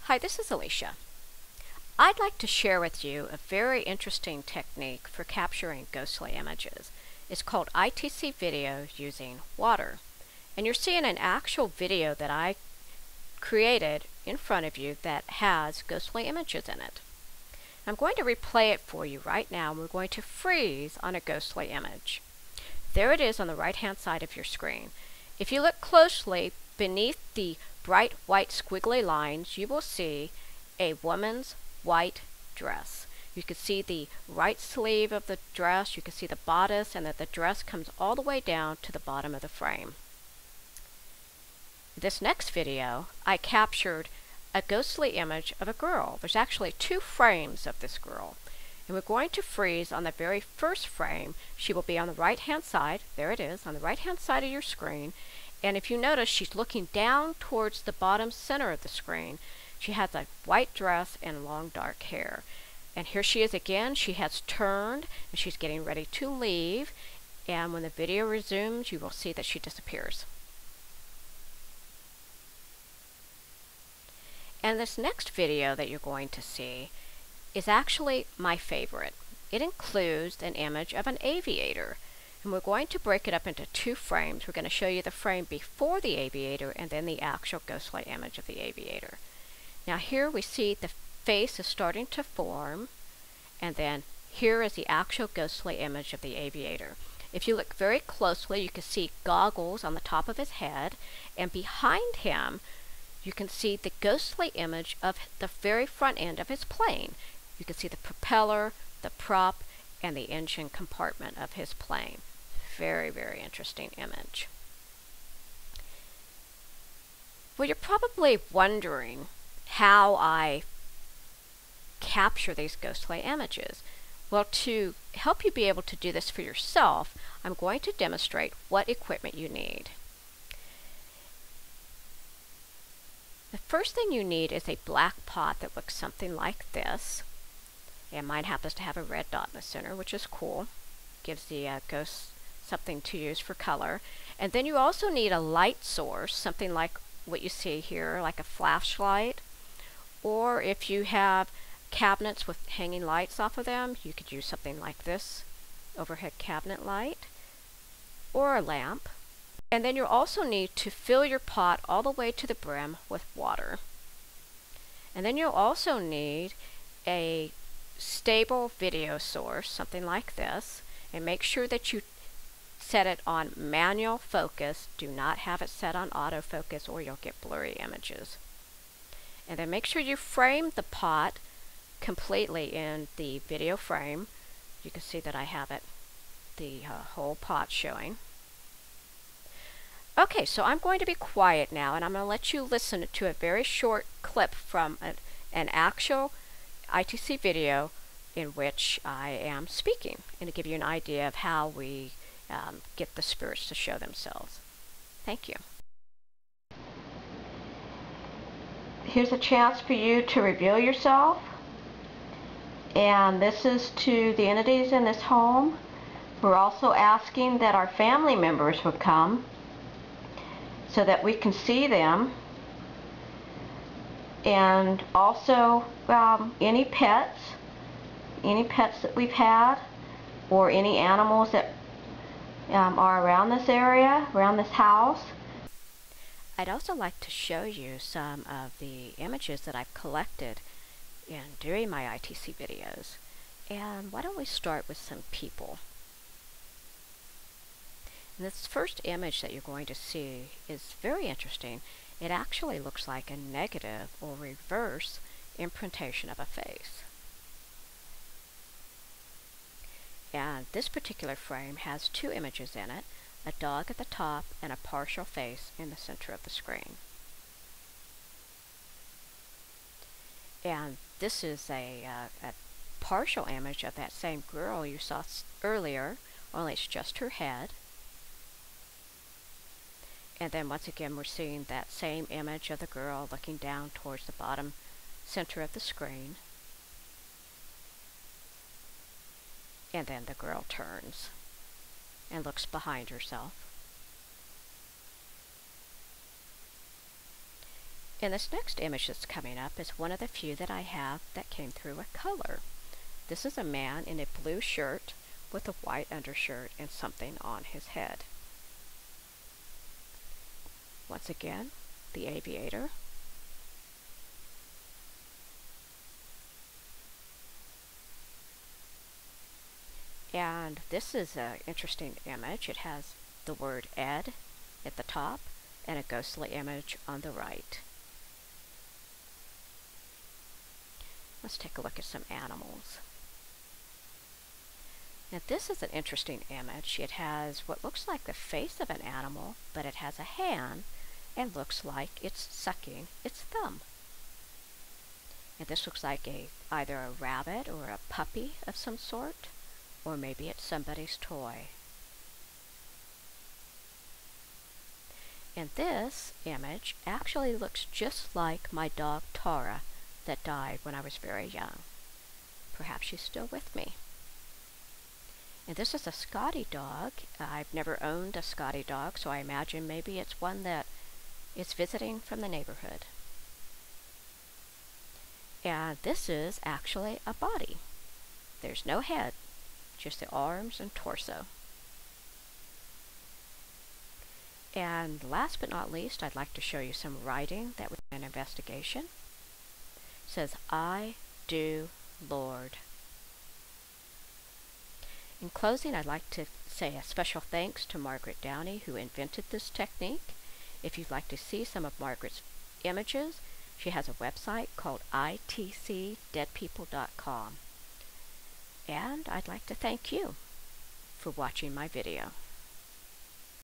Hi, this is Alicia. I'd like to share with you a very interesting technique for capturing ghostly images. It's called ITC video using water. And you're seeing an actual video that I created in front of you that has ghostly images in it. I'm going to replay it for you right now, and we're going to freeze on a ghostly image. There it is on the right-hand side of your screen. If you look closely beneath the bright white squiggly lines, you will see a woman's white dress. You can see the right sleeve of the dress, you can see the bodice, and that the dress comes all the way down to the bottom of the frame. This next video, I captured a ghostly image of a girl. There's actually two frames of this girl. And we're going to freeze on the very first frame. She will be on the right-hand side. There it is, on the right-hand side of your screen. And if you notice, she's looking down towards the bottom center of the screen. She has a white dress and long dark hair. And here she is again. She has turned and she's getting ready to leave. And when the video resumes, you will see that she disappears. And this next video that you're going to see is actually my favorite. It includes an image of an aviator. And we're going to break it up into two frames. We're going to show you the frame before the aviator and then the actual ghostly image of the aviator. Now here we see the face is starting to form, and then here is the actual ghostly image of the aviator. If you look very closely, you can see goggles on the top of his head, and behind him you can see the ghostly image of the very front end of his plane. You can see the propeller, the prop, and the engine compartment of his plane. Very, very interesting image. Well, you're probably wondering how I capture these ghostly images. Well, to help you be able to do this for yourself, I'm going to demonstrate what equipment you need. The first thing you need is a black pot that looks something like this. And mine happens to have a red dot in the center, which is cool. Gives the ghost something to use for color. And then you also need a light source, something like what you see here, like a flashlight. Or if you have cabinets with hanging lights off of them, you could use something like this, overhead cabinet light, or a lamp. And then you'll also need to fill your pot all the way to the brim with water. And then you'll also need a stable video source, something like this, and make sure that you set it on manual focus. Do not have it set on autofocus or you'll get blurry images. And then make sure you frame the pot completely in the video frame. You can see that I have it, the whole pot showing. Okay, so I'm going to be quiet now, and I'm going to let you listen to a very short clip from an actual ITC video in which I am speaking, and to give you an idea of how we get the spirits to show themselves. Thank you. Here's a chance for you to reveal yourself, and this is to the entities in this home. We're also asking that our family members would come so that we can see them, and also any pets that we've had, or any animals that are around this area, around this house. I'd also like to show you some of the images that I've collected during my ITC videos. And why don't we start with some people? And this first image that you're going to see is very interesting. It actually looks like a negative or reverse imprintation of a face. And this particular frame has two images in it, a dog at the top and a partial face in the center of the screen. And this is a partial image of that same girl you saw earlier, only it's just her head. And then once again we're seeing that same image of the girl looking down towards the bottom center of the screen. And then the girl turns and looks behind herself. And this next image that's coming up is one of the few that I have that came through with color. This is a man in a blue shirt with a white undershirt and something on his head. Once again, the aviator. And this is an interesting image. It has the word Ed at the top and a ghostly image on the right. Let's take a look at some animals. Now this is an interesting image. It has what looks like the face of an animal, but it has a hand and looks like it's sucking its thumb. And this looks like either a rabbit or a puppy of some sort, or maybe it's somebody's toy. And this image actually looks just like my dog Tara that died when I was very young. Perhaps she's still with me. And this is a Scotty dog. I've never owned a Scotty dog, so I imagine maybe it's one that is visiting from the neighborhood. And this is actually a body. There's no head, just the arms and torso. And last but not least, I'd like to show you some writing that was an investigation. It says, "I do, Lord." In closing, I'd like to say a special thanks to Margaret Downey, who invented this technique. If you'd like to see some of Margaret's images, she has a website called ITCdeadpeople.com. And I'd like to thank you for watching my video.